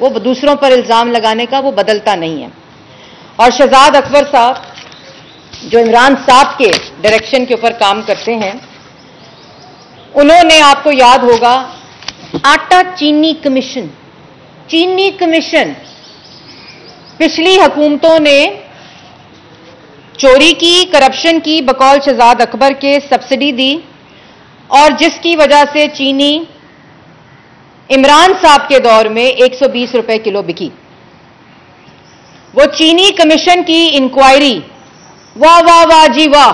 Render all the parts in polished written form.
وہ دوسروں پر الزام لگانے کا وہ بدلتا نہیں ہے. اور شہزاد اکبر صاحب جو عمران صاحب کے ڈائریکشن کے اوپر کام کرتے ہیں, انہوں نے, آپ کو یاد ہوگا, آٹا چینی کمیشن پچھلی حکومتوں نے چوری کی, کرپشن کی, بقول شہزاد اکبر کے سبسڈی دی, اور جس کی وجہ سے چینی عمران صاحب کے دور میں 120 روپے کلو بکی. وہ چینی کمیشن کی انکوائری, واہ واہ واہ جی واہ,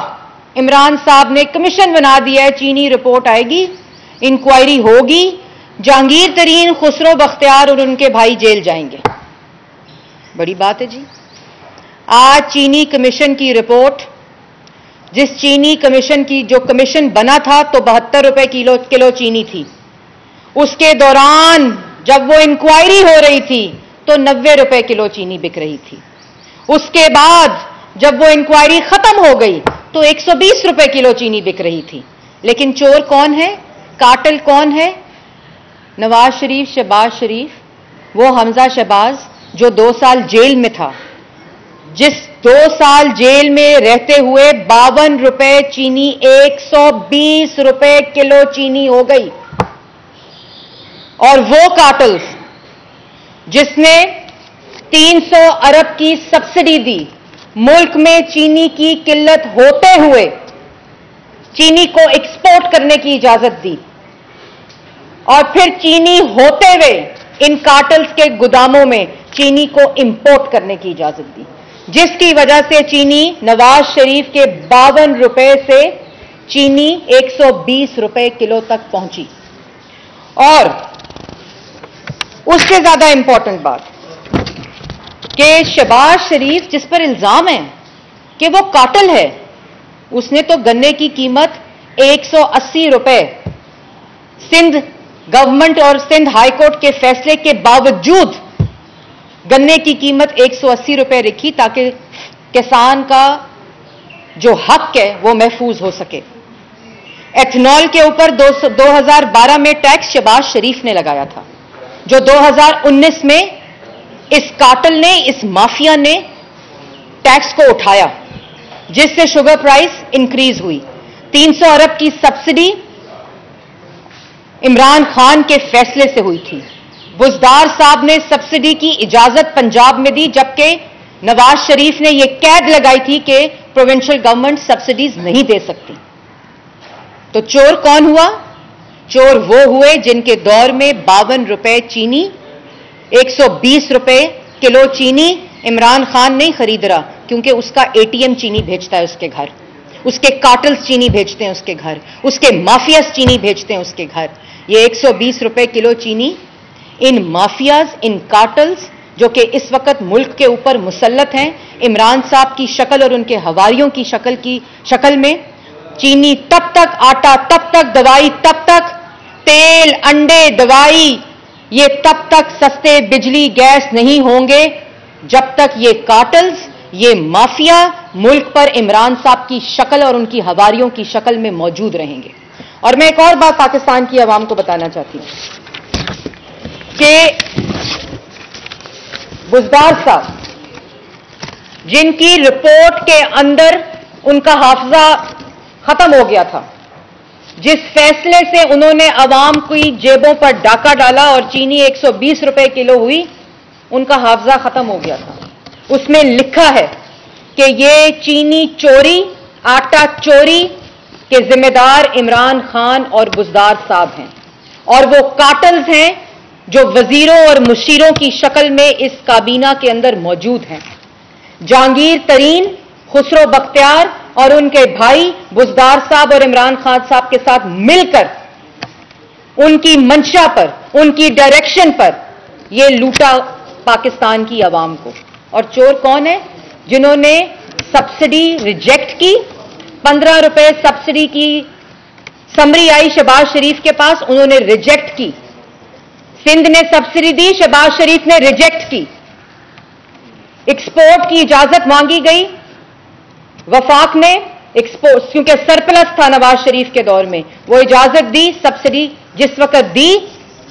عمران صاحب نے کمیشن بنا دیا ہے, چینی رپورٹ آئے گی, انکوائری ہوگی, جہانگیر ترین, خسرو بختیار اور ان کے بھائی جیل جائیں گے. بڑی بات ہے جی. آج چینی کمیشن کی رپورٹ, جس چینی کمیشن کی جو کمیشن بنا تھا تو 72 روپے کلو چینی تھی. اس کے دوران جب وہ انکوائری ہو رہی تھی تو 90 روپے کلو چینی بک رہی تھی. اس کے بعد جب وہ انکوائری ختم ہو گئی تو 120 روپے کلو چینی بک رہی تھی. لیکن چور کون ہے, کارٹل کون ہے؟ نواز شریف, شہباز شریف, وہ حمزہ شہباز جو 2 سال جیل میں تھا, جس 2 سال جیل میں رہتے ہوئے 52 روپے چینی 120 روپے کلو چینی ہو گئی. اور وہ کارٹلز جس نے 300 ارب کی سبسڈی دی, ملک میں چینی کی قلت ہوتے ہوئے چینی کو ایکسپورٹ کرنے کی اجازت دی, اور پھر چینی ہوتے ہوئے ان کارٹلز کے گوداموں میں چینی کو امپورٹ کرنے کی اجازت دی, جس کی وجہ سے چینی نواز شریف کے 52 روپے سے چینی 120 روپے کلو تک پہنچی. اور اس سے زیادہ امپورٹنٹ بات کہ شہباز شریف جس پر الزام ہے کہ وہ کارٹل ہے, اس نے تو گنے کی قیمت 180 روپے سندھ گورنمنٹ اور سندھ ہائی کورٹ کے فیصلے کے باوجود گنے کی قیمت 180 روپے رکھی تاکہ کسان کا جو حق ہے وہ محفوظ ہو سکے. ایتھنول کے اوپر 2012 میں ٹیکس شہباز شریف نے لگایا تھا, جو 2019 میں اس کارٹل نے, اس مافیا نے ٹیکس کو اٹھایا, جس سے شوگر پرائس انکریز ہوئی. 300 ارب کی سبسڈی عمران خان کے فیصلے سے ہوئی تھی. بزدار صاحب نے سبسڈی کی اجازت پنجاب میں دی, جبکہ نواز شریف نے یہ قید لگائی تھی کہ پروونشل گورنمنٹ سبسڈیز نہیں دے سکتی. تو چور کون ہوا؟ چور وہ ہوئے جن کے دور میں 52 روپے چینی, 120 روپے کلو چینی عمران خان نہیں خرید رہا, کیونکہ اس کا ATM چینی بھیجتا ہے اس کے گھر, اس کے کارٹلز چینی بھیجتے ہیں اس کے گھر, اس کے مافیاز چینی بھیجتے ہیں اس کے گھر. یہ 120 روپے کلو چینی ان مافیاز, ان کارٹلز جو کہ اس وقت ملک کے اوپر مسلط ہیں, عمران صاحب کی شکل اور ان کے حواریوں کی شکل میں, چینی تب تک, آٹا تب تک, دوائی تب تک, تیل, انڈے, دوائی یہ تب تک سستے بجلی گیس نہیں ہوں گے جب تک یہ کارٹلز, یہ مافیا ملک پر عمران صاحب کی شکل اور ان کی حواریوں کی شکل میں موجود رہیں گے. اور میں ایک اور بات پاکستان کی عوام کو بتانا چاہتی ہوں کہ بزدار صاحب جن کی رپورٹ کے اندر ان کا حافظہ ختم ہو گیا تھا, جس فیصلے سے انہوں نے عوام کی جیبوں پر ڈاکہ ڈالا اور چینی 120 روپے کلو ہوئی, ان کا حافظہ ختم ہو گیا تھا. اس میں لکھا ہے کہ یہ چینی چوری, آٹا چوری کے ذمہ دار عمران خان اور بزدار صاحب ہیں, اور وہ کارٹلز ہیں جو وزیروں اور مشیروں کی شکل میں اس کابینہ کے اندر موجود ہیں. جہانگیر ترین, خسرو بختیار اور ان کے بھائی بزدار صاحب اور عمران خان صاحب کے ساتھ مل کر ان کی منشا پر, ان کی ڈائریکشن پر یہ لوٹا پاکستان کی عوام کو. اور چور کون ہے؟ جنہوں نے سبسڈی ریجیکٹ کی, 15 روپے سبسڈی کی سمری آئی شہباز شریف کے پاس, انہوں نے ریجیکٹ کی. سندھ نے سبسڈی دی, شہباز شریف نے ریجیکٹ کی. ایکسپورٹ کی اجازت مانگی گئی, وفاق نے ایکسپورٹ, کیونکہ سرپلس تھا نواز شریف کے دور میں, وہ اجازت دی. سبسڈی جس وقت دی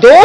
2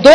2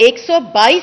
122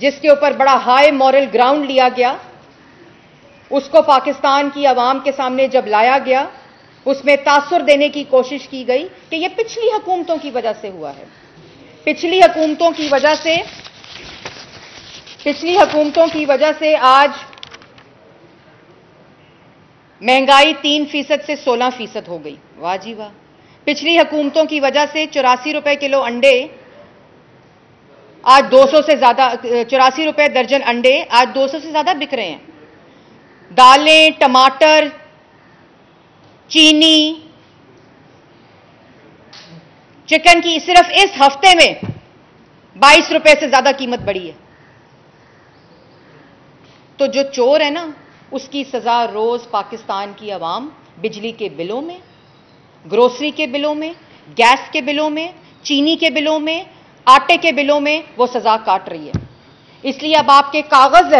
جس کے اوپر بڑا ہائی مورل گراؤنڈ لیا گیا، اس کو پاکستان کی عوام کے سامنے جب لایا گیا، اس میں تاثر دینے کی کوشش کی گئی کہ یہ پچھلی حکومتوں کی وجہ سے ہوا ہے، پچھلی حکومتوں کی وجہ سے آج مہنگائی 3% سے 16% ہو گئی۔ واہ جی واہ۔ پچھلی حکومتوں کی وجہ سے 84 روپے کلو انڈے آج 200 سے زیادہ، 84 روپے درجن انڈے آج 200 سے زیادہ بک رہے ہیں۔ دالیں، ٹماٹر، چینی، چکن کی صرف اس ہفتے میں 22 روپے سے زیادہ قیمت بڑھی ہے۔ تو جو چور ہے نا، اس کی سزا روز پاکستان کی عوام بجلی کے بلوں میں، گروسری کے بلوں میں، گیس کے بلوں میں، چینی کے بلوں میں، آٹے کے بلوں میں وہ سزا کاٹ رہی ہے۔ اس لیے اب آپ کے کاغذ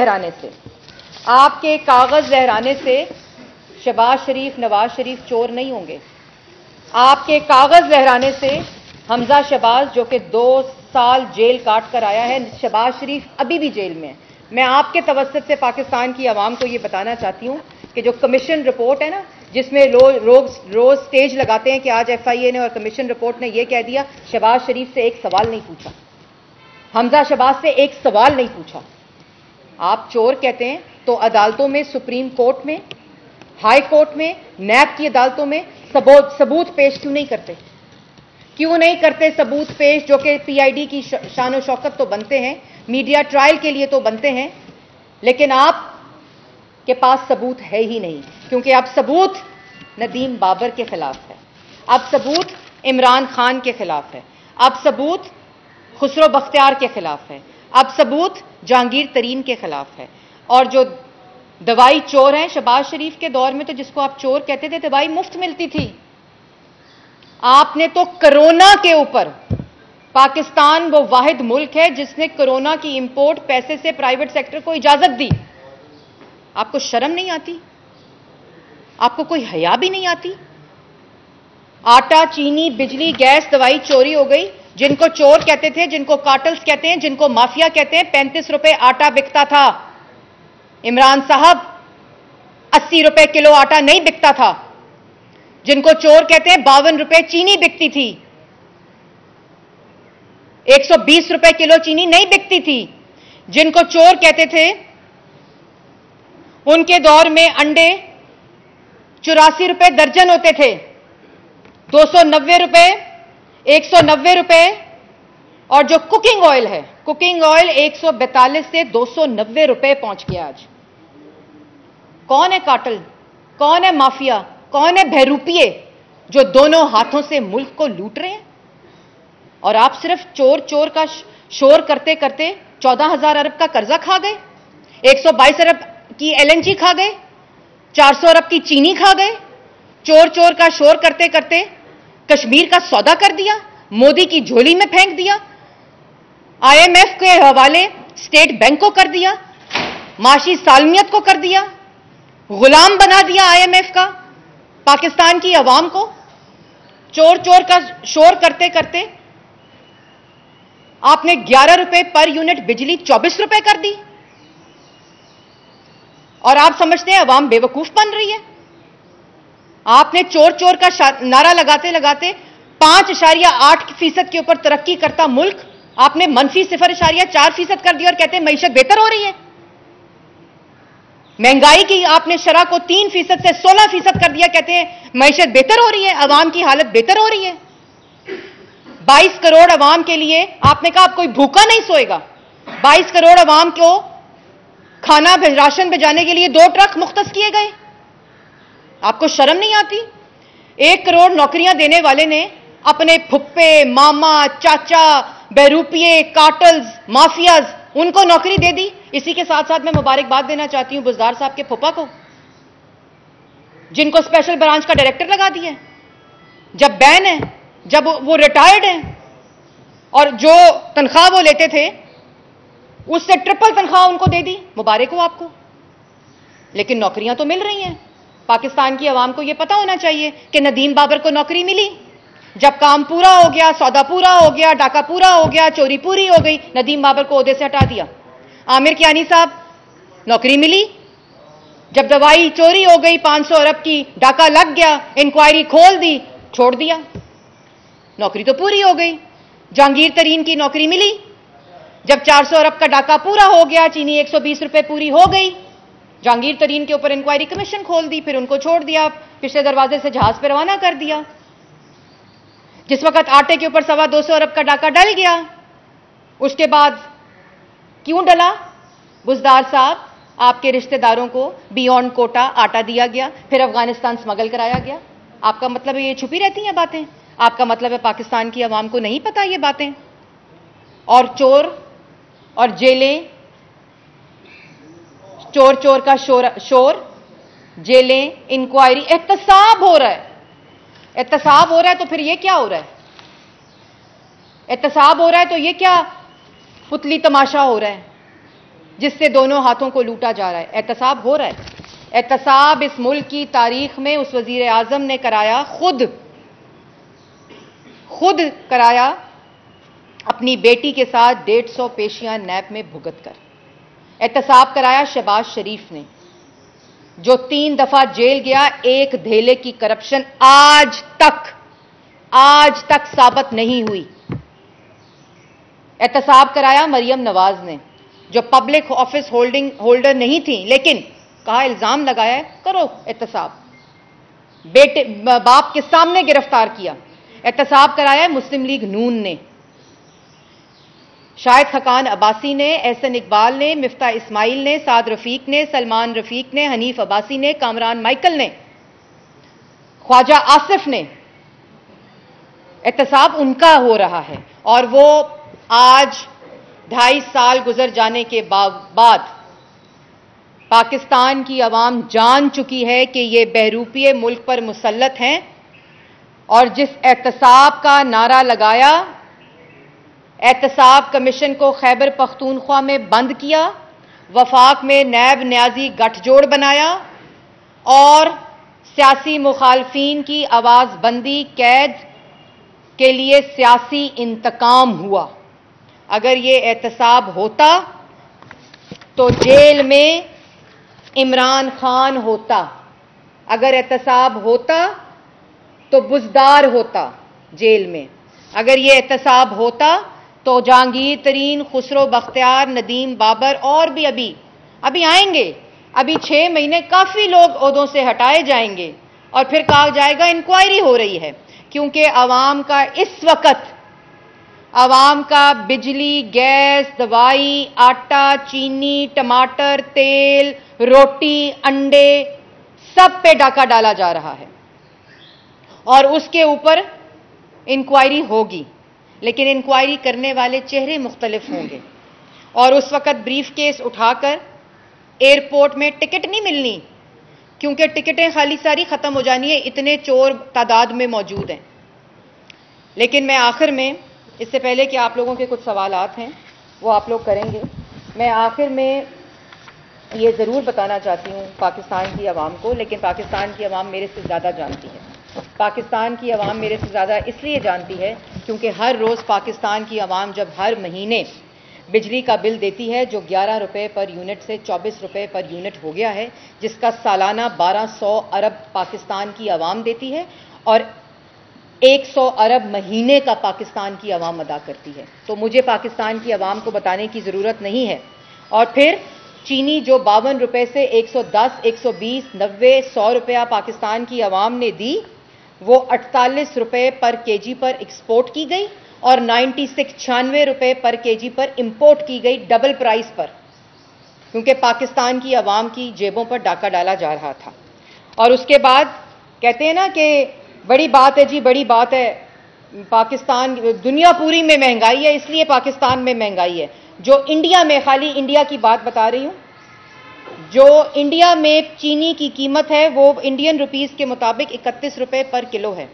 لہرانے سے شہباز شریف، نواز شریف چور نہیں ہوں گے۔ آپ کے کاغذ لہرانے سے حمزہ شہباز، جو کہ 2 سال جیل کاٹ کر آیا ہے، شہباز شریف ابھی بھی جیل میں ہے۔ میں آپ کے توسط سے پاکستان کی عوام کو یہ بتانا چاہتی ہوں کہ جو کمیشن رپورٹ ہے نا، جس میں روز سٹیج لگاتے ہیں کہ آج ایف آئی اے نے اور کمیشن رپورٹ نے یہ کہہ دیا، شہباز شریف سے ایک سوال نہیں پوچھا، حمزہ شہباز سے ایک سوال نہیں پوچھا۔ آپ چور کہتے ہیں تو عدالتوں میں، سپریم کورٹ میں، ہائی کورٹ میں، نیب کی عدالتوں میں ثبوت پیش کیوں نہیں کرتے ثبوت پیش، جو کہ پی آئی ڈی کی شان و شوکت تو بنتے ہیں، میڈیا ٹرائل کے لیے تو بنتے ہیں، لیکن آپ کے پاس ثبوت ہے ہی نہیں، کیونکہ اب ثبوت ندیم بابر کے خلاف ہے، اب ثبوت عمران خان کے خلاف ہے، اب ثبوت خسرو بختیار کے خلاف ہے، اب ثبوت جہانگیر ترین کے خلاف ہے۔ اور جو دوائی چور ہیں، شہباز شریف کے دور میں تو جس کو آپ چور کہتے تھے، دوائی مفت ملتی تھی۔ آپ نے تو کرونا کے اوپر، پاکستان وہ واحد ملک ہے جس نے کرونا کی امپورٹ پیسے سے پرائیویٹ سیکٹر کو اجازت دی۔ آپ کو شرم نہیں آتی؟ آپ کو کوئی حیا بھی نہیں آتی؟ آٹا، چینی، بجلی، گیس، دوائی چوری ہو گئی۔ جن کو چور کہتے تھے، جن کو کارٹلز کہتے ہیں، جن کو مافیا کہتے ہیں، 35 روپے آٹا بکتا تھا۔ عمران صاحب، 80 روپے کلو آٹا نہیں بکتا تھا۔ جن کو چور کہتے ہیں، 52 روپے چینی بکتی تھی، 120 روپے کلو چینی نہیں بکتی تھی۔ جن کو چور کہتے تھے، ان کے دور میں انڈے 84 روپے درجن ہوتے تھے، 290 روپے، 190 روپے۔ اور جو کوکنگ آئل ہے، کوکنگ آئل 142 سے 290 روپے پہنچ گیا آج۔ کون ہے کارٹل؟ کون ہے مافیا؟ کون ہے بہروپیے جو دونوں ہاتھوں سے ملک کو لوٹ رہے ہیں؟ اور آپ صرف چور چور کا شور کرتے کرتے 14,000 ارب کا قرضہ کھا گئے، 122 ارب کی ایل این جی کھا گئے، 400 ارب کی چینی کھا گئے۔ چور چور کا شور کرتے کرتے کشمیر کا سودا کر دیا، مودی کی جھولی میں پھینک دیا، آئی ایم ایف کے حوالے اسٹیٹ بینک کو کر دیا، معاشی سالمیت کو کر دیا، غلام بنا دیا آئی ایم ایف کا پاکستان کی عوام کو۔ چور چور کا شور کرتے کرتے آپ نے 11 روپے پر یونٹ بجلی 24 روپے کر دی، اور آپ سمجھتے ہیں عوام بے وقوف بن رہی ہے۔ آپ نے چور چور کا نعرہ لگاتے لگاتے 5.8% کے اوپر ترقی کرتا ملک آپ نے -0.4% کر دیا اور کہتے ہیں معیشت بہتر ہو رہی ہے۔ مہنگائی کی آپ نے شرح کو 3% سے 16% کر دیا، کہتے ہیں معیشت بہتر ہو رہی ہے، عوام کی حالت بہتر ہو رہی ہے۔ 22 کروڑ عوام کے لیے آپ نے کہا اب کوئی بھوکا نہیں سوئے گا۔ 22 کروڑ عوام کو کھانا راشن بھیجانے کے لیے 2 ٹرک مختص کیے گئے۔ آپ کو شرم نہیں آتی؟ 1 کروڑ نوکریاں دینے والے نے اپنے پھپھے، ماما، چاچا، بہروپیے، کارٹلز، مافیاز، ان کو نوکری دے دی۔ اسی کے ساتھ ساتھ میں مبارکباد دینا چاہتی ہوں بزدار صاحب کے پھپھا کو، جن کو اسپیشل برانچ کا ڈائریکٹر لگا دیا ہے، جب بین ہے، جب وہ ریٹائرڈ ہیں، اور جو تنخواہ وہ لیتے تھے اس سے ٹرپل تنخواہ ان کو دے دی۔ مبارک ہو آپ کو، لیکن نوکریاں تو مل رہی ہیں۔ پاکستان کی عوام کو یہ پتا ہونا چاہیے کہ ندیم بابر کو نوکری ملی۔ جب کام پورا ہو گیا، سودا پورا ہو گیا، ڈاکہ پورا ہو گیا، چوری پوری ہو گئی، ندیم بابر کو عہدے سے ہٹا دیا۔ عامر کیانی صاحب نوکری ملی. جب دوائی چوری ہو گئی 500 ارب کی، ڈاکہ لگ گیا، انکوائری کھول دی، چھوڑ دیا، نوکری تو پوری ہو گئی. جہانگیر ترین کی نوکری ملی. جب 400 ارب کا ڈاکہ پورا ہو گیا، چینی 120 روپے پوری ہو گئی، جہانگیر ترین کے اوپر انکوائری کمیشن کھول دی، پھر ان کو چھوڑ دیا، پچھلے دروازے سے جہاز پہ روانہ کر دیا. جس وقت آٹے کے اوپر 225 ارب کا ڈاکہ ڈل گیا، اس کے بعد کیوں ڈلا؟ بزدار صاحب، آپ کے رشتہ داروں کو بیونڈ کوٹا آٹا دیا گیا، پھر افغانستان سمگل کرایا گیا. آپ کا مطلب ہے یہ چھپی رہتی ہیں باتیں؟ آپ کا مطلب ہے پاکستان کی عوام کو نہیں پتا یہ باتیں؟ اور چور اور جیلیں، چور چور کا شور، جیلیں، انکوائری، احتساب ہو رہا ہے. احتساب ہو رہا ہے تو پھر یہ کیا ہو رہا ہے؟ احتساب ہو رہا ہے تو یہ کیا پتلی تماشا ہو رہا ہے جس سے دونوں ہاتھوں کو لوٹا جا رہا ہے؟ احتساب ہو رہا ہے. احتساب اس ملک کی تاریخ میں اس وزیر اعظم نے کرایا، خود کرایا، اپنی بیٹی کے ساتھ 150 پیشیاں نیب میں بھگت کر. احتساب کرایا شہباز شریف نے، جو 3 دفعہ جیل گیا، ایک دھیلے کی کرپشن آج تک ثابت نہیں ہوئی. احتساب کرایا مریم نواز نے، جو پبلک آفس ہولڈر نہیں تھیں، لیکن کہا الزام لگایا ہے کرو احتساب، بیٹے باپ کے سامنے گرفتار کیا. احتساب کرایا ہے مسلم لیگ نون نے، شاہد خاقان عباسی نے، احسن اقبال نے، مفتاح اسماعیل نے، سعد رفیق نے، سلمان رفیق نے، حنیف عباسی نے، کامران مائیکل نے، خواجہ آصف نے. احتساب ان کا ہو رہا ہے. اور وہ آج 2.5 سال گزر جانے کے بعد پاکستان کی عوام جان چکی ہے کہ یہ بہروپیے ملک پر مسلط ہیں، اور جس احتساب کا نعرہ لگایا، احتساب کمیشن کو خیبر پختونخوا میں بند کیا، وفاق میں نیب نیازی گٹھ جوڑ بنایا، اور سیاسی مخالفین کی آواز بندی، قید کے لیے سیاسی انتقام ہوا. اگر یہ احتساب ہوتا تو جیل میں عمران خان ہوتا، اگر احتساب ہوتا تو بزدار ہوتا جیل میں، اگر یہ احتساب ہوتا تو جہانگیر ترین، خسرو بختیار، ندیم بابر اور بھی ابھی آئیں گے. ابھی 6 مہینے کافی لوگ عہدوں سے ہٹائے جائیں گے، اور پھر کہا جائے گا انکوائری ہو رہی ہے. کیونکہ عوام کا اس وقت، عوام کا بجلی، گیس، دوائی، آٹا، چینی، ٹماٹر، تیل، روٹی، انڈے، سب پہ ڈاکہ ڈالا جا رہا ہے، اور اس کے اوپر انکوائری ہوگی. لیکن انکوائری کرنے والے چہرے مختلف ہوں گے. اور اس وقت بریف کیس اٹھا کر ایئرپورٹ میں ٹکٹ نہیں ملنی، کیونکہ ٹکٹیں خالی ساری ختم ہو جانی ہیں، اتنے چور تعداد میں موجود ہیں. لیکن میں آخر میں، اس سے پہلے کہ آپ لوگوں کے کچھ سوالات ہیں وہ آپ لوگ کریں گے، میں آخر میں یہ ضرور بتانا چاہتی ہوں پاکستان کی عوام کو، لیکن پاکستان کی عوام میرے سے زیادہ جانتی ہے. پاکستان کی عوام میرے سے زیادہ اس لیے جانتی ہے کیونکہ ہر روز پاکستان کی عوام جب ہر مہینے بجلی کا بل دیتی ہے، جو 11 روپے پر یونٹ سے 24 روپے پر یونٹ ہو گیا ہے، جس کا سالانہ 1200 ارب پاکستان کی عوام دیتی ہے، اور 100 ارب مہینے کا پاکستان کی عوام ادا کرتی ہے. تو مجھے پاکستان کی عوام کو بتانے کی ضرورت نہیں ہے. اور پھر چینی جو 52 روپے سے 110، 120، 90، 100 روپیہ پاکستان کی عوام نے دی، وہ 48 روپے پر کے جی پر ایکسپورٹ کی گئی، اور 96 روپے پر کے جی پر امپورٹ کی گئی، ڈبل پرائس پر، کیونکہ پاکستان کی عوام کی جیبوں پر ڈاکہ ڈالا جا رہا تھا. اور اس کے بعد کہتے ہیں نا کہ بڑی بات ہے جی، بڑی بات ہے، پاکستان، دنیا پوری میں مہنگائی ہے، اس لیے پاکستان میں مہنگائی ہے. جو انڈیا میں، خالی انڈیا کی بات بتا رہی ہوں، جو انڈیا میں چینی کی قیمت ہے وہ انڈین روپیز کے مطابق 31 روپے پر کلو ہے،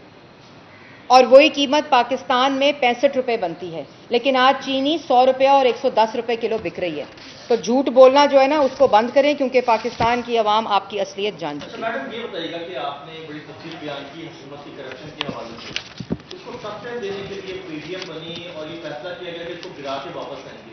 اور وہی قیمت پاکستان میں 65 روپے بنتی ہے. لیکن آج چینی 100 روپے اور 110 روپے کلو بک رہی ہے. تو جھوٹ بولنا جو ہے نا، اس کو بند کریں، کیونکہ پاکستان کی عوام آپ کی اصلیت جان چکی ہے. میڈم یہ بتائیے گا کہ آپ نے بڑی تفصیل بیان کی حکومت کی کرپشن کے حوالے سے، اس کو سبسٹینس دینے کے لیے پی ڈی ایم بنی اور یہ فیصلہ کیا گیا کہ اس کو گرا کے واپس لائیں گے.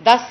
10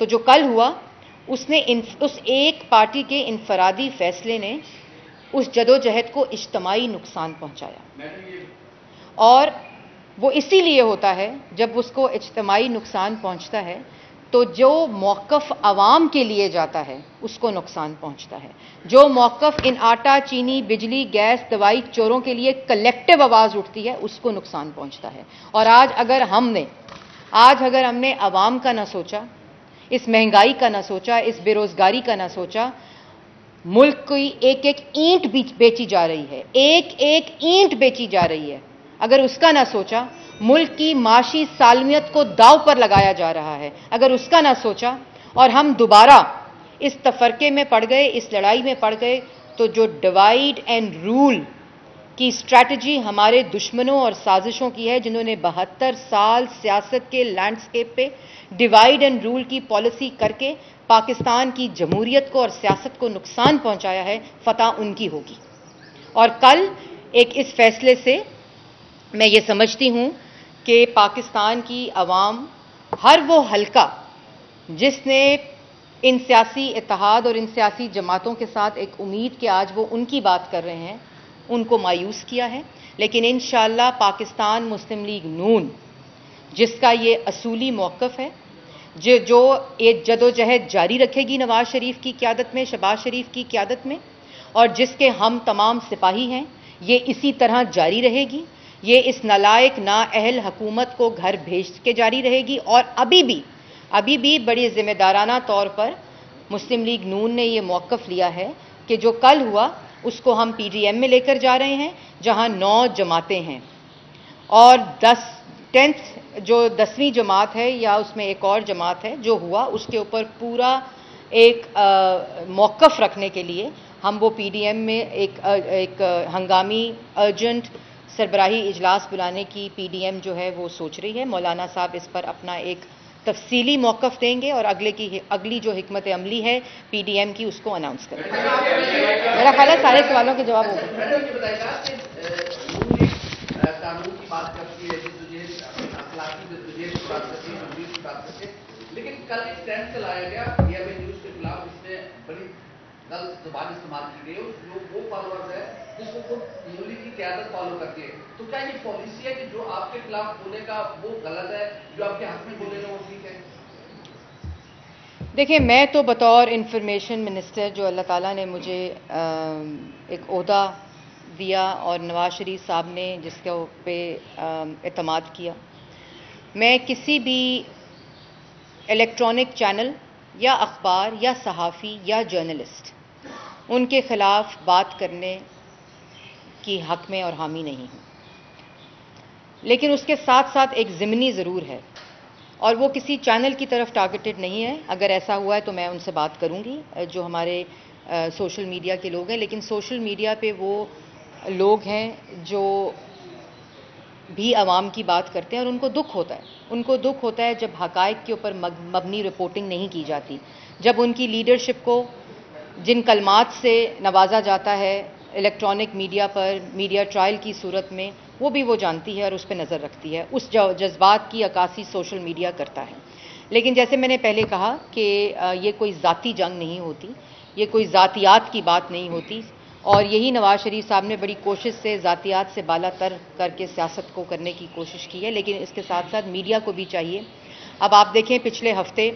تو جو کل ہوا اس ایک پارٹی کے انفرادی فیصلے نے اس جدوجہد کو اجتماعی نقصان پہنچایا، اور وہ اسی لیے ہوتا ہے جب اس کو اجتماعی نقصان پہنچتا ہے تو جو موقف عوام کے لیے جاتا ہے اس کو نقصان پہنچتا ہے. جو موقف ان آٹا، چینی، بجلی، گیس، دوائی چوروں کے لیے کلیکٹیو آواز اٹھتی ہے اس کو نقصان پہنچتا ہے. اور آج اگر ہم نے عوام کا نہ سوچا، اس مہنگائی کا نہ سوچا، اس بے روزگاری کا نہ سوچا، ملک کی ایک ایک اینٹ بیچی جا رہی ہے، ایک ایک اینٹ بیچی جا رہی ہے، اگر اس کا نہ سوچا، ملک کی معاشی سالمیت کو داؤ پر لگایا جا رہا ہے، اگر اس کا نہ سوچا، اور ہم دوبارہ اس تفرقے میں پڑ گئے، اس لڑائی میں پڑ گئے، تو جو ڈیوائیڈ اینڈ رول کی اسٹریٹجی ہمارے دشمنوں اور سازشوں کی ہے، جنہوں نے 72 سال سیاست کے لینڈسکیپ پہ ڈیوائیڈ اینڈ رول کی پالیسی کر کے پاکستان کی جمہوریت کو اور سیاست کو نقصان پہنچایا ہے، فتح ان کی ہوگی. اور کل اس فیصلے سے میں یہ سمجھتی ہوں کہ پاکستان کی عوام، ہر وہ حلقہ جس نے ان سیاسی اتحاد اور ان سیاسی جماعتوں کے ساتھ ایک امید کہ آج وہ ان کی بات کر رہے ہیں، ان کو مایوس کیا ہے. لیکن انشاءاللہ پاکستان مسلم لیگ نون، جس کا یہ اصولی موقف ہے، جو ایک جدوجہد جاری رکھے گی نواز شریف کی قیادت میں، شہباز شریف کی قیادت میں، اور جس کے ہم تمام سپاہی ہیں، یہ اسی طرح جاری رہے گی. یہ اس نالائق نااہل حکومت کو گھر بھیج کے جاری رہے گی. اور ابھی بھی بڑی ذمہ دارانہ طور پر مسلم لیگ نون نے یہ موقف لیا ہے کہ جو کل ہوا اس کو ہم پی ڈی ایم میں لے کر جا رہے ہیں، جہاں 9 جماعتیں ہیں، اور 10ویں جماعت ہے یا اس میں ایک اور جماعت ہے جو ہوا، اس کے اوپر پورا ایک موقف رکھنے کے لیے ہم وہ پی ڈی ایم میں ایک ہنگامی ارجنٹ سربراہی اجلاس بلانے کی پی ڈی ایم جو ہے وہ سوچ رہی ہے. مولانا صاحب اس پر اپنا ایک تفصیلی موقف دیں گے اور اگلی جو حکمت عملی ہے پی ڈی ایم کی اس کو اناؤنس کریں گے. میرا خیال ہے سارے سوالوں کے جواب ہو گئے. قانون کی بات کرتی ہے، اخلاقی جدوجہد کی بات کرتی ہے، تبدیل کی بات کرتی ہے، لیکن کل ایک اسٹینڈ سے لایا گیا PIB نیوز کے خلاف، اس میں بڑی غلط زبان استعمال کی گئی، جو وہ فالوورز ہے جس کو خود ملی کی قیادت فالو کرتی ہے. تو کیا یہ پالیسی ہے کہ جو آپ کے خلاف بولے گا وہ غلط ہے، جو آپ کے حق میں بولے گا وہ ٹھیک ہے؟ دیکھیں، میں تو بطور انفارمیشن منسٹر، جو اللہ تعالیٰ نے مجھے ایک عہدہ دیا اور نواز شریف صاحب نے جس کے پہ اعتماد کیا، میں کسی بھی الیکٹرانک چینل یا اخبار یا صحافی یا جرنلسٹ ان کے خلاف بات کرنے کی حق میں اور حامی نہیں ہوں. لیکن اس کے ساتھ ساتھ ایک ضمنی ضرور ہے، اور وہ کسی چینل کی طرف ٹارگیٹڈ نہیں ہے. اگر ایسا ہوا ہے تو میں ان سے بات کروں گی جو ہمارے سوشل میڈیا کے لوگ ہیں. لیکن سوشل میڈیا پہ وہ لوگ ہیں جو بھی عوام کی بات کرتے ہیں، اور ان کو دکھ ہوتا ہے جب حقائق کے اوپر مبنی رپورٹنگ نہیں کی جاتی، جب ان کی لیڈرشپ کو جن کلمات سے نوازا جاتا ہے الیکٹرانک میڈیا پر، میڈیا ٹرائل کی صورت میں، وہ بھی وہ جانتی ہے اور اس پہ نظر رکھتی ہے. اس جذبات کی عکاسی سوشل میڈیا کرتا ہے. لیکن جیسے میں نے پہلے کہا کہ یہ کوئی ذاتی جنگ نہیں ہوتی، یہ کوئی ذاتیات کی بات نہیں ہوتی، اور یہی نواز شریف صاحب نے بڑی کوشش سے ذاتیات سے بالا تر کر کے سیاست کو کرنے کی کوشش کی ہے. لیکن اس کے ساتھ ساتھ میڈیا کو بھی چاہیے. اب آپ دیکھیں، پچھلے ہفتے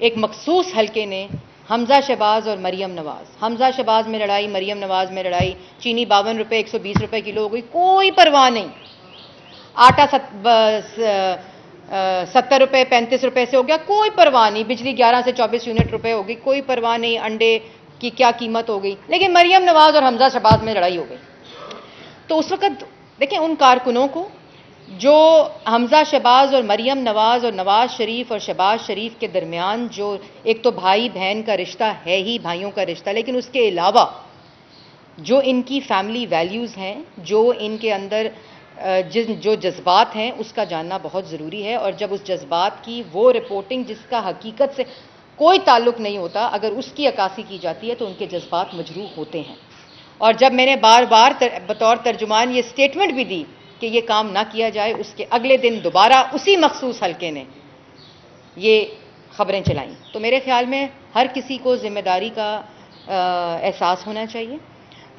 ایک مخصوص حلقے نے حمزہ شہباز اور مریم نواز، حمزہ شہباز میں لڑائی، مریم نواز میں لڑائی، چینی 52 روپے 120 روپے کلو ہو گئی، کوئی پرواہ نہیں. آٹا 70 روپے 35 روپے سے ہو گیا، کوئی پرواہ نہیں. بجلی 11 سے 24 یونٹ روپے ہو گئی، کوئی پرواہ نہیں. انڈے کی کیا قیمت ہو گئی. لیکن مریم نواز اور حمزہ شہباز میں لڑائی ہو گئی. تو اس وقت دیکھیں ان کارکنوں کو جو حمزہ شہباز اور مریم نواز اور نواز شریف اور شہباز شریف کے درمیان جو ایک تو بھائی بہن کا رشتہ ہے ہی، بھائیوں کا رشتہ، لیکن اس کے علاوہ جو ان کی فیملی ویلیوز ہیں، جو ان کے اندر جو جذبات ہیں، اس کا جاننا بہت ضروری ہے. اور جب اس جذبات کی وہ رپورٹنگ جس کا حقیقت سے کوئی تعلق نہیں ہوتا، اگر اس کی عکاسی کی جاتی ہے تو ان کے جذبات مجروح ہوتے ہیں. اور جب میں نے بار بار بطور ترجمان یہ سٹیٹمنٹ بھی دی کہ یہ کام نہ کیا جائے، اس کے اگلے دن دوبارہ اسی مخصوص حلقے نے یہ خبریں چلائیں. تو میرے خیال میں ہر کسی کو ذمہ داری کا احساس ہونا چاہیے.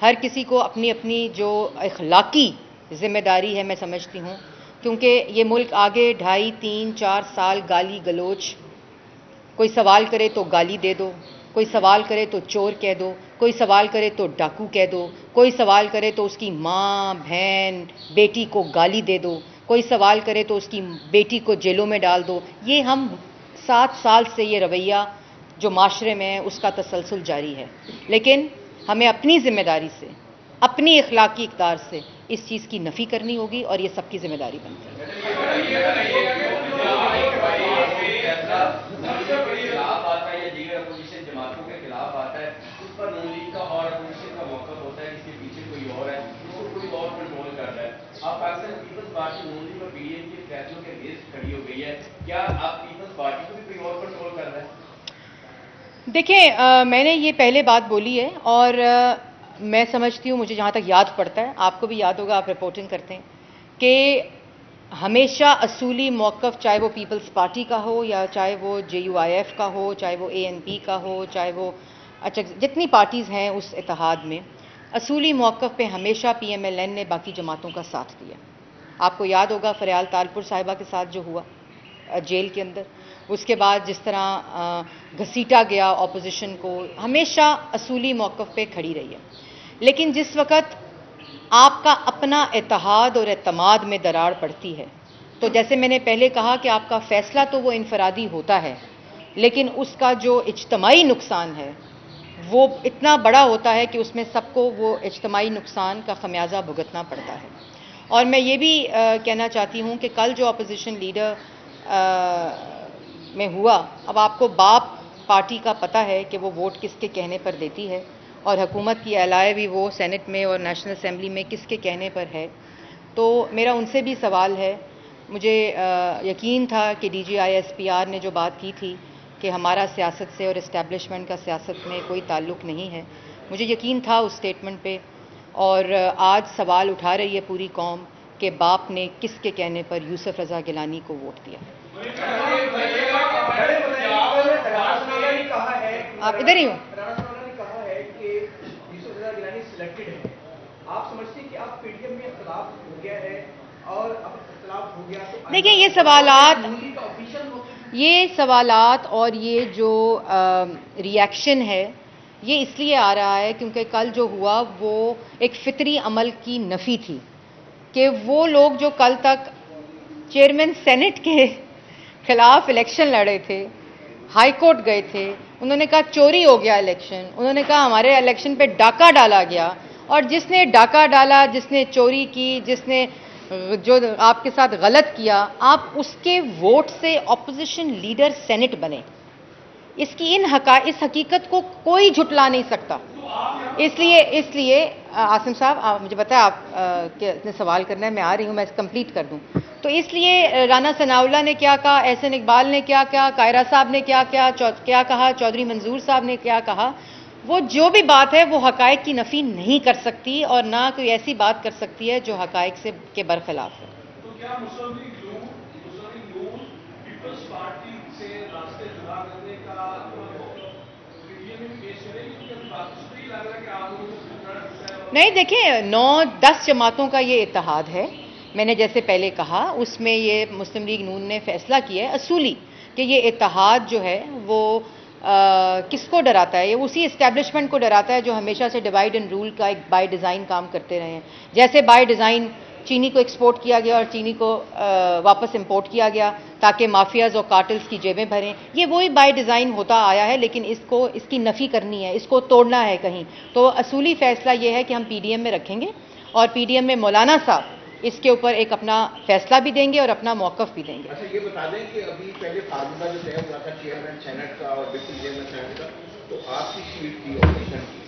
ہر کسی کو اپنی اپنی جو اخلاقی ذمہ داری ہے میں سمجھتی ہوں، کیونکہ یہ ملک آگے 2.5 3 4 سال گالی گلوچ، کوئی سوال کرے تو گالی دے دو، کوئی سوال کرے تو چور کہہ دو، کوئی سوال کرے تو ڈاکو کہہ دو، کوئی سوال کرے تو اس کی ماں بہن بیٹی کو گالی دے دو، کوئی سوال کرے تو اس کی بیٹی کو جیلوں میں ڈال دو. یہ ہم 7 سال سے یہ رویہ جو معاشرے میں ہے اس کا تسلسل جاری ہے. لیکن ہمیں اپنی ذمہ داری سے، اپنی اخلاقی اقدار سے اس چیز کی نفی کرنی ہوگی، اور یہ سب کی ذمہ داری بنتی ہے. خلاف آتا ہے یا دیگر اپوزیشن جماعتوں کے خلاف آتا ہے، اس پر نون لیگ کا اور اپوزیشن کا موقف ہوتا ہے، اس کے پیچھے کوئی اور ہے، اس کو کوئی اور کنٹرول کر رہا ہے. آپ پاکستان پیپلز پارٹی نون لیگ اور پی ڈی ایم کے فیصلوں کے اگینسٹ کھڑی ہو گئی ہے، کیا آپ پیپلز پارٹی کو بھی کوئی اور کنٹرول کر رہا ہے؟ دیکھیں، میں نے یہ پہلے بات بولی ہے، اور میں سمجھتی ہوں، مجھے جہاں تک یاد پڑتا ہے، آپ کو بھی یاد ہوگا، آپ رپورٹنگ کرتے ہیں، کہ ہمیشہ اصولی موقف چاہے وہ پیپلز پارٹی کا ہو یا چاہے وہ JUIF کا ہو، چاہے وہ ANP کا ہو، چاہے وہ جتنی پارٹیز ہیں اس اتحاد میں، اصولی موقف پہ ہمیشہ PMLN نے باقی جماعتوں کا ساتھ دیا. آپ کو یاد ہوگا فریال تالپور صاحبہ کے ساتھ جو ہوا جیل کے اندر، اس کے بعد جس طرح گھسیٹا گیا اپوزیشن کو، ہمیشہ اصولی موقف پہ کھڑی رہی ہے. لیکن جس وقت آپ کا اپنا اتحاد اور اعتماد میں درار پڑتی ہے، تو جیسے میں نے پہلے کہا کہ آپ کا فیصلہ تو وہ انفرادی ہوتا ہے، لیکن اس کا جو اجتماعی نقصان ہے وہ اتنا بڑا ہوتا ہے کہ اس میں سب کو وہ اجتماعی نقصان کا خمیازہ بھگتنا پڑتا ہے. اور میں یہ بھی کہنا چاہتی ہوں کہ کل جو اپوزیشن لیڈر میں ہوا، اب آپ کو باپ پارٹی کا پتہ ہے کہ وہ ووٹ کس کے کہنے پر دیتی ہے، اور حکومت کی اعلائے بھی وہ سینٹ میں اور نیشنل اسمبلی میں کس کے کہنے پر ہے. تو میرا ان سے بھی سوال ہے، مجھے یقین تھا کہ DGISPR نے جو بات کی تھی کہ ہمارا سیاست سے اور اسٹیبلشمنٹ کا سیاست میں کوئی تعلق نہیں ہے، مجھے یقین تھا اس سٹیٹمنٹ پہ، اور آج سوال اٹھا رہی ہے پوری قوم کہ باپ نے کس کے کہنے پر یوسف رضا گیلانی کو ووٹ دیا. آپ ادھر ہی ہو. دیکھیں، یہ سوالات اور یہ جو ریاکشن ہے یہ اس لیے آ رہا ہے کیونکہ کل جو ہوا وہ ایک فطری عمل کی نفی تھی کہ وہ لوگ جو کل تک چیئرمین سینٹ کے خلاف الیکشن لڑے تھے، ہائی کورٹ گئے تھے، انہوں نے کہا چوری ہو گیا الیکشن، انہوں نے کہا ہمارے الیکشن پہ ڈاکہ ڈالا گیا، اور جس نے ڈاکہ ڈالا، جس نے چوری کی، جس نے جو آپ کے ساتھ غلط کیا، آپ اس کے ووٹ سے اپوزیشن لیڈر سینٹ بنے. اس حقیقت کو کوئی جھٹلا نہیں سکتا. اس لیے عاصم صاحب، مجھے بتائیں آپ نے سوال کرنا ہے، میں آ رہی ہوں، میں کمپلیٹ کر دوں. تو اس لیے رانا ثناءاللہ نے کیا کہا، احسن اقبال نے کیا کہا، کائرہ صاحب نے کیا کہا، چودھری منظور صاحب نے کیا کہا، وہ جو بھی بات ہے وہ حقائق کی نفی نہیں کر سکتی، اور نہ کوئی ایسی بات کر سکتی ہے جو حقائق کے برخلاف ہے. تو کیا مسلم لیگ نون پیپلز پارٹی سے راستے جدا کرنے کا نہیں؟ دیکھیں، 9-10 جماعتوں کا یہ اتحاد ہے. میں نے جیسے پہلے کہا، اس میں یہ مسلم لیگ نون نے فیصلہ کیا ہے اصولی کہ یہ اتحاد جو ہے وہ کس کو ڈراتا ہے؟ یہ اسی اسٹیبلشمنٹ کو ڈراتا ہے جو ہمیشہ سے ڈیوائڈ اینڈ رول کا ایک بائی ڈیزائن کام کرتے رہے ہیں. جیسے بائی ڈیزائن چینی کو ایکسپورٹ کیا گیا اور چینی کو واپس امپورٹ کیا گیا تاکہ مافیاز اور کارٹلز کی جیبیں بھریں، یہ وہی بائی ڈیزائن ہوتا آیا ہے، لیکن اس کی نفی کرنی ہے، اس کو توڑنا ہے کہیں. تو اصولی فیصلہ یہ ہے کہ ہم PDM میں رکھیں گے، اور PDM میں مولانا صاحب اس کے اوپر ایک اپنا فیصلہ بھی دیں گے اور اپنا موقف بھی دیں گے. اچھا، یہ بتا دیں کہ ابھی پہلے فارمولہ جو طے ہوا تھا چیئرمین سینٹ کا اور ڈپٹی چیئرمین سینٹ کا، تو آپ کی سیٹ تھی اپوزیشن کی،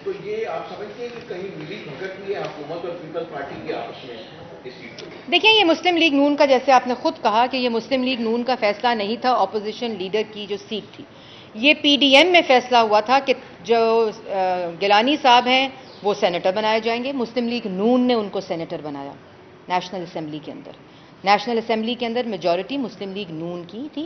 تو یہ آپ سمجھتے ہیں کہ کہیں ملی بھگت ہوئی ہے حکومت اور پیپلز پارٹی کی آپس میں اس سیٹ کو؟ دیکھیں، یہ مسلم لیگ نون کا، جیسے آپ نے خود کہا کہ یہ مسلم لیگ نون کا فیصلہ نہیں تھا اپوزیشن لیڈر کی جو سیٹ تھی، یہ PDM میں فیصلہ ہوا تھا کہ جو گیلانی صاحب ہیں وہ سینیٹر بنائے جائیں گے. مسلم لیگ نون نے ان کو سینیٹر بنایا نیشنل اسمبلی کے اندر. نیشنل اسمبلی کے اندر میجورٹی مسلم لیگ نون کی تھی،